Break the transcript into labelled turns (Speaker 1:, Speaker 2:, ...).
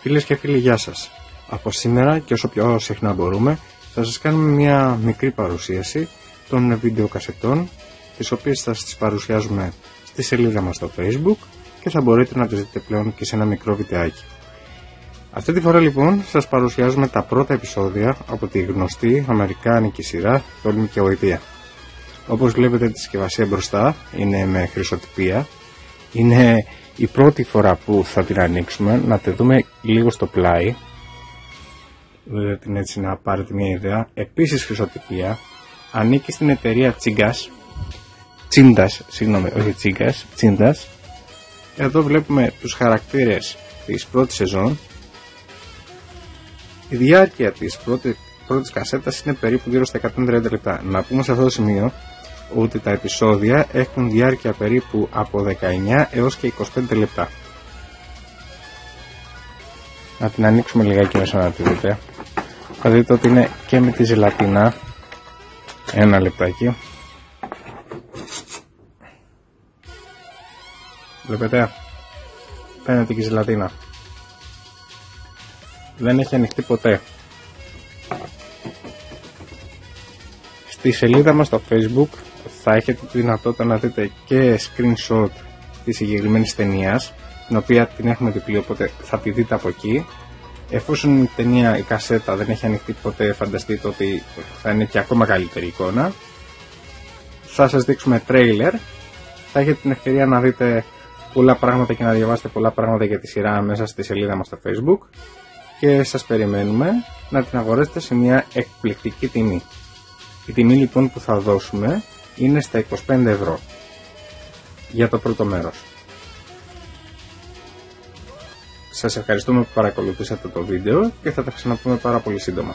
Speaker 1: Φίλες και φίλοι, γεια σας. Από σήμερα και όσο πιο συχνά μπορούμε θα σας κάνουμε μια μικρή παρουσίαση των βίντεο κασετών, τις οποίες θα σας τις παρουσιάζουμε στη σελίδα μας στο Facebook και θα μπορείτε να τις δείτε πλέον και σε ένα μικρό βιντεάκι. Αυτή τη φορά λοιπόν σας παρουσιάζουμε τα πρώτα επεισόδια από τη γνωστή αμερικάνικη σειρά Τόλμη και Βοηθεία. Όπως βλέπετε, τη συσκευασία μπροστά είναι με χρυσοτυπία. Είναι η πρώτη φορά που θα την ανοίξουμε, να τη δούμε λίγο στο πλάι. Δείτε την έτσι να πάρετε μια ιδέα. Επίσης χρυσοτυπία. Ανήκει στην εταιρεία Τσίντας. Εδώ βλέπουμε τους χαρακτήρες της πρώτης σεζόν. Η διάρκεια της πρώτης κασέτας είναι περίπου γύρω στα 130 λεπτά. Να πούμε σε αυτό το σημείο ότι τα επεισόδια έχουν διάρκεια περίπου από 19 έως και 25 λεπτά. Να την ανοίξουμε λιγάκι μέσα να τη δείτε. Θα δείτε ότι είναι και με τη ζελατίνα. Ένα λεπτάκι. Βλέπετε, φαίνεται και η ζελατίνα. Δεν έχει ανοιχτεί ποτέ. Στη σελίδα μας στο Facebook θα έχετε τη δυνατότητα να δείτε και screenshot της συγκεκριμένης ταινίας, την οποία την έχουμε διπλή, οπότε θα τη δείτε από εκεί. Εφόσον η ταινία, η κασέτα δεν έχει ανοιχτεί ποτέ, φανταστείτε ότι θα είναι και ακόμα καλύτερη εικόνα. Θα σας δείξουμε trailer, θα έχετε την ευκαιρία να δείτε πολλά πράγματα και να διαβάσετε πολλά πράγματα για τη σειρά μέσα στη σελίδα μας στο Facebook και σας περιμένουμε να την αγοράσετε σε μια εκπληκτική τιμή. Η τιμή λοιπόν που θα δώσουμε είναι στα 25 ευρώ για το πρώτο μέρος. Σας ευχαριστούμε που παρακολουθήσατε το βίντεο και θα τα ξαναπούμε πάρα πολύ σύντομα.